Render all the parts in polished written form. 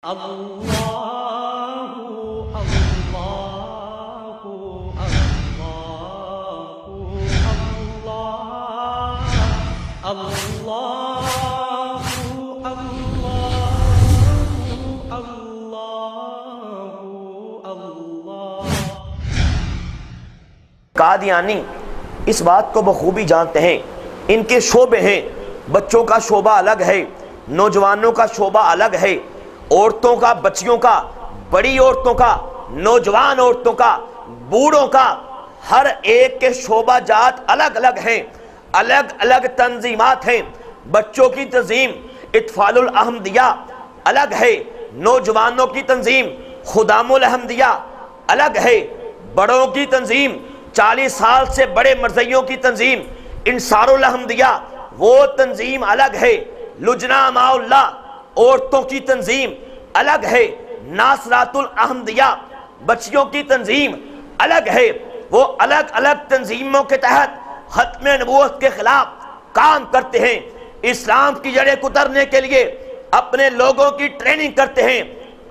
اللہ اللہ اللہ اللہ قادیانی اس بات کو بخوبی جانتے ہیں، ان کے شعبے ہیں، بچوں کا شعبہ الگ ہے، نوجوانوں کا شعبہ الگ ہے، عورتوں کا، بچیوں کا، بڑی عورتوں کا، نوجوان عورتوں کا، بوڑھوں کا، ہر ایک کے شعبہ جات الگ الگ ہیں، الگ الگ تنظیمات ہیں۔ بچوں کی تنظیم اطفال الاحمدیہ الگ ہے، نوجوانوں کی تنظیم خدام الاحمدیہ الگ ہے، بڑوں کی تنظیم 40 سال سے بڑے مرزیوں کی تنظیم انصار الاحمدیہ وہ تنظیم الگ ہے، لجنہ ماء اللہ عورتوں کی تنظیم الگ ہے، ناصرات الاحمدیہ بچیوں کی تنظیم الگ ہے۔ وہ الگ الگ تنظیموں کے تحت ختم نبوت کے خلاف کام کرتے ہیں، اسلام کی جڑیں کترنے کے لیے اپنے لوگوں کی ٹریننگ کرتے ہیں۔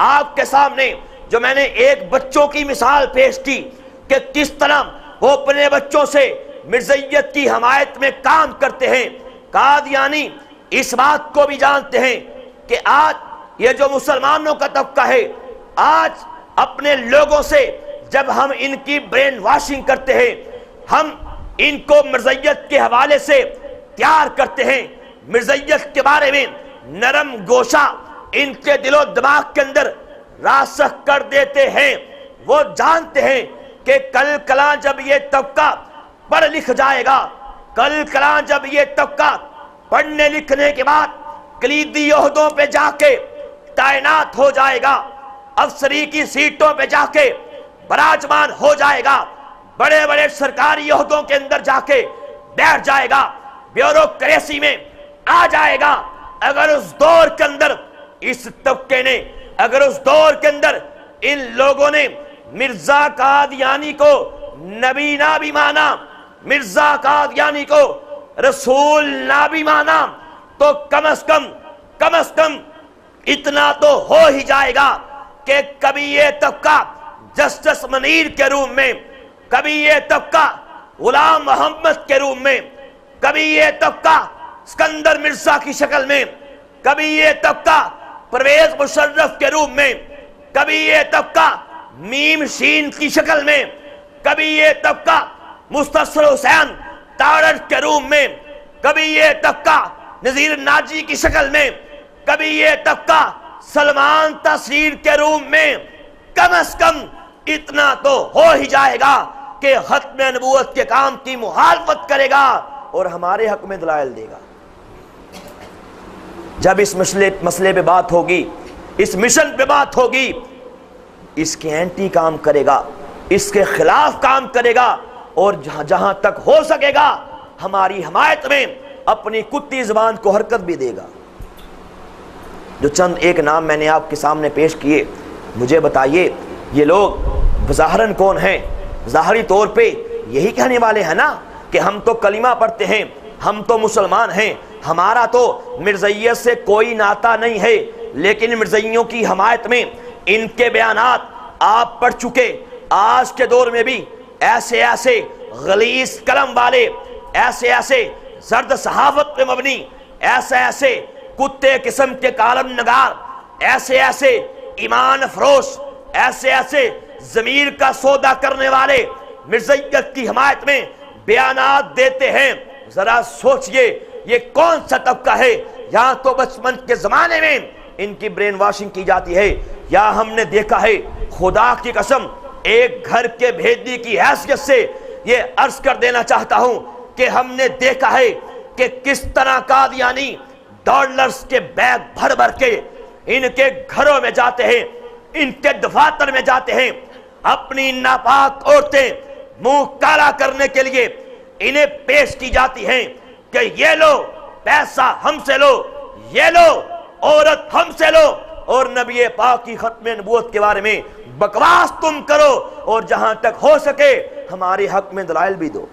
آپ کے سامنے جو میں نے ایک بچوں کی مثال پیش کی کہ کس طرح وہ اپنے بچوں سے مرزیت کی حمایت میں کام کرتے ہیں، قادیانی اس بات کو بھی جانتے ہیں کہ آج یہ جو مسلمانوں کا طبقہ ہے، آج اپنے لوگوں سے جب ہم ان کی برین واشنگ کرتے ہیں، ہم ان کو مرزیت کے حوالے سے تیار کرتے ہیں، مرزیت کے بارے میں نرم گوشہ ان کے دل و دماغ کے اندر راسخ کر دیتے ہیں۔ وہ جانتے ہیں کہ کل کلاں جب یہ طبقہ پڑھ لکھ جائے گا، کل کلاں جب یہ طبقہ پڑھنے لکھنے کے بعد کلیدی عہدوں پہ جا کے تعینات ہو جائے گا، افسری کی سیٹوں پہ جا کے براجمان ہو جائے گا، بڑے بڑے سرکاری عہدوں کے اندر جا کے بیٹھ جائے گا، بیوروکریسی میں آ جائے گا۔ اگر اس دور کے اندر اس طبقے نے، اگر اس دور کے اندر ان لوگوں نے مرزا قادیانی کو نبی نہ بھی مانا، مرزا قادیانی کو رسول نہ بھی مانا، تو کم از کم اتنا تو ہو ہی جائے گا کہ کبھی یہ طبقہ جسٹس منیر کے روم میں، کبھی یہ طبقہ غلام محمد کے روم میں، کبھی یہ طبقہ اسکندر مرزا کی شکل میں، کبھی یہ طبقہ پرویز مشرف کے روم میں، کبھی یہ طبقہ میم شین کی شکل میں، کبھی یہ طبقہ مستصر حسین تارڑ کے روم میں، کبھی یہ طبقہ نذیر ناجی کی شکل میں، کبھی یہ طبقہ سلمان تصویر کے روم میں، کم از کم اتنا تو ہو ہی جائے گا کہ ختم نبوت کے کام کی مخالفت کرے گا اور ہمارے حق میں دلائل دے گا۔ جب اس مسئلے پہ بات ہوگی، اس مشن پہ بات ہوگی، اس کے اینٹی کام کرے گا، اس کے خلاف کام کرے گا، اور جہاں تک ہو سکے گا ہماری حمایت میں اپنی کتی زبان کو حرکت بھی دے گا۔ جو چند ایک نام میں نے آپ کے سامنے پیش کیے، مجھے بتائیے یہ لوگ بظاہراً کون ہیں؟ ظاہری طور پہ یہی کہنے والے ہیں نا کہ ہم تو کلمہ پڑھتے ہیں، ہم تو مسلمان ہیں، ہمارا تو مرزیت سے کوئی ناطہ نہیں ہے، لیکن مرزیوں کی حمایت میں ان کے بیانات آپ پڑھ چکے۔ آج کے دور میں بھی ایسے ایسے غلیظ کلم والے، ایسے ایسے زرد صحافت پہ مبنی، ایسے ایسے کتے قسم کے کالم نگار، ایسے ایسے ایمان فروش، ایسے ایسے ضمیر کا سودا کرنے والے مرزیت کی حمایت میں بیانات دیتے ہیں۔ ذرا سوچئے یہ کون سا طبقہ ہے؟ یہاں تو بچپن کے زمانے میں ان کی برین واشنگ کی جاتی ہے، یا ہم نے دیکھا ہے، خدا کی قسم ایک گھر کے بھیدی کی حیثیت سے یہ عرض کر دینا چاہتا ہوں کہ ہم نے دیکھا ہے کہ کس طرح قادیانی ڈالرز کے بیگ بھر بھر کے ان کے گھروں میں جاتے ہیں، ان کے دفاتر میں جاتے ہیں، اپنی ناپاک عورتیں منہ کالا کرنے کے لیے انہیں پیش کی جاتی ہیں کہ یہ لو پیسہ ہم سے لو، یہ لو عورت ہم سے لو، اور نبی پاک کی ختم نبوت کے بارے میں بکواس تم کرو، اور جہاں تک ہو سکے ہمارے حق میں دلائل بھی دو۔